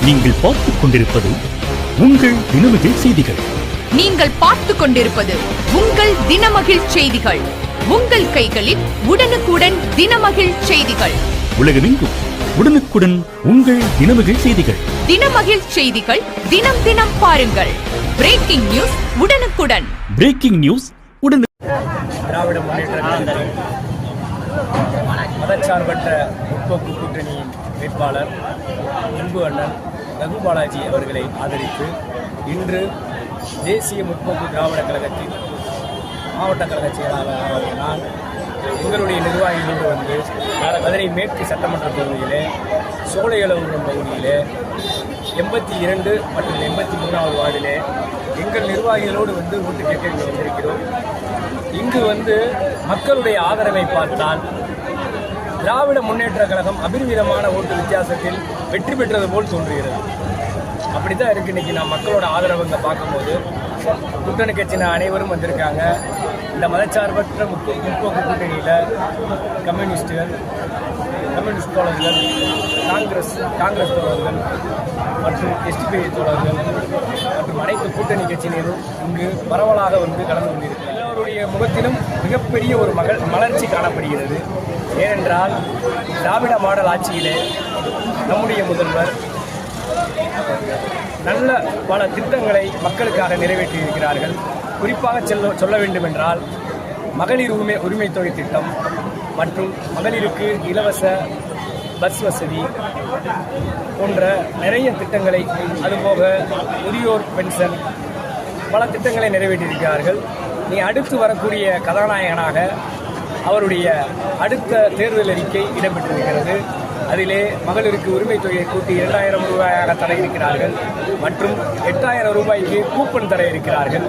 நீங்கள் பார்த்துக் கொண்டிருப்பது உங்கள் தினமகிழ் செய்திகள். நீங்கள் பார்த்துக் கொண்டிருப்பது உங்கள் தினமகிழ் செய்திகள். உங்கள் கைகளில் உடனுக்குடன் தினமகிழ் செய்திகள். உலகமெங்கும் உடனுக்குடன் உங்கள் தினமகிழ் செய்திகள். தினமகிழ் செய்திகள் தினம் தினம் பாருங்கள். பிரேக்கிங் நியூஸ் உடனுக்குடன். பிரேக்கிங் நியூஸ் உடனே. திராவிட முன்னேற்ற கழகத்தின் மதச்சார்பற்ற முற்போக்கு கூட்டணியின் வேட்பாளர் அன்பு அண்ணன் ரகு பாலாஜி அவர்களை ஆதரித்து இன்று தேசிய முற்போக்கு திராவிட கழகத்தின் மாவட்ட கழக செயலாளர் நான் எங்களுடைய நிர்வாகிகளோடு வந்து மதுரை மேற்கு சட்டமன்ற தொகுதியிலே சோலையளவுடன் பகுதியிலே 82 மற்றும் 83வது வார்டிலே எங்கள் நிர்வாகிகளோடு வந்து ஓட்டு கேட்க வந்திருக்கிறோம். இங்கு வந்து மக்களுடைய ஆதரவை பார்த்தால் திராவிட முன்னேற்ற கழகம் அபரிமிதமான ஓட்டு வித்தியாசத்தில் வெற்றி பெற்றது போல் தோன்றுகிறது. அப்படித்தான் இருக்கு. இன்னைக்கு நான் மக்களோட ஆதரவு இங்கே பார்க்கும்போது கூட்டணி கட்சியின அனைவரும் வந்திருக்காங்க. இந்த மதச்சார்பற்ற முற்போக்கு கூட்டணியில் கம்யூனிஸ்ட் தோழர்கள், காங்கிரஸ் தோழர்கள் மற்றும் எஸ்டிபிஐ தோழர்கள் மற்றும் அனைத்து கூட்டணி கட்சியினரும் இங்கு பரவலாக வந்து கலந்து கொண்டிருக்கிறார். எல்லோருடைய முகத்திலும் மிகப்பெரிய ஒரு மலர்ச்சி காணப்படுகிறது. ஏனென்றால் திராவிட மாடல் ஆட்சியிலே நம்முடைய முதல்வர் நல்ல பல திட்டங்களை மக்களுக்காக நிறைவேற்றியிருக்கிறார்கள். குறிப்பாக சொல்ல வேண்டும் என்றால் மகளிர் உரிமை தொகை திட்டம் மற்றும் மகளிருக்கு இலவச பஸ் வசதி போன்ற நிறைய திட்டங்களை, அதுபோக முதியோர் பென்ஷன், பல திட்டங்களை நிறைவேற்றியிருக்கிறார்கள். நீ அடுத்து வரக்கூடிய கதாநாயகனாக அவருடைய அடுத்த தேர்தல் அறிக்கை இடம்பெற்றிருக்கிறது. அதிலே மகளிருக்கு உரிமை தொகையை கூட்டி 2000 ரூபாயாக தர இருக்கிறார்கள் மற்றும் 8000 ரூபாய்க்கு கூப்பன் தர இருக்கிறார்கள்.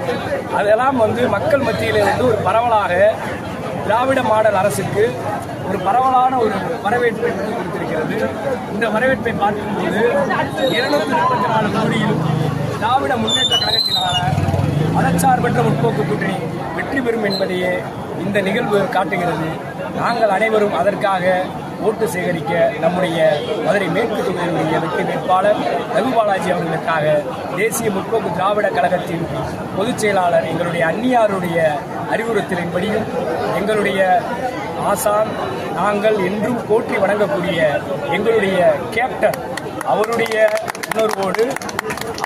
அதெல்லாம் வந்து மக்கள் மத்தியிலே வந்து ஒரு பரவலாக திராவிட மாடல் அரசுக்கு ஒரு பரவலான ஒரு வரவேற்பை கொடுத்திருக்கிறது. இந்த வரவேற்பை பார்க்கும்போது 234 தொகுதியிலும் திராவிட முன்னேற்ற கழகத்தினால மதச்சார்பற்ற முற்போக்கு கூட்டணி வெற்றி பெறும் என்பதையே இந்த நிகழ்வு காட்டுகிறது. நாங்கள் அனைவரும் அதற்காக ஓட்டு சேகரிக்க நம்முடைய மதுரை மேற்கு தொகுதியினுடைய வெற்றி வேட்பாளர் ரகு பாலாஜி அவர்களுக்காக தேசிய முற்போக்கு திராவிட கழகத்தின் பொதுச் செயலாளர் எங்களுடைய அந்நியாருடைய அறிவுறுத்தலின்படியும் எங்களுடைய ஆசான், நாங்கள் என்றும் போற்றி வணங்கக்கூடிய எங்களுடைய கேப்டன் அவருடைய உணர்வோடு,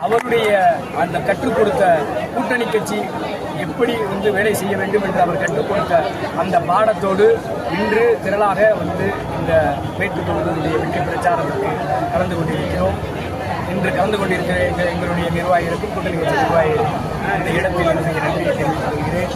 அவருடைய அந்த கற்றுக் கொடுத்த கூட்டணி கட்சி எப்படி வந்து வேலை செய்ய வேண்டும் என்று அவர் கற்றுக் கொடுத்த அந்த பாடத்தோடு இன்று திரளாக வந்து இந்த மேற்கு தொகுதியுடைய வெற்றி பிரச்சாரத்திற்கு கலந்து கொண்டிருக்கிறோம். இன்று கலந்து கொண்டிருக்கிற எங்களுடைய நிர்வாகிகளுக்கும் கூட்டணி கட்சி நிர்வாகிகளுக்கும் இந்த இடத்தில் என்னுடைய நன்றியை தெரிவித்துக் கொள்கிறேன்.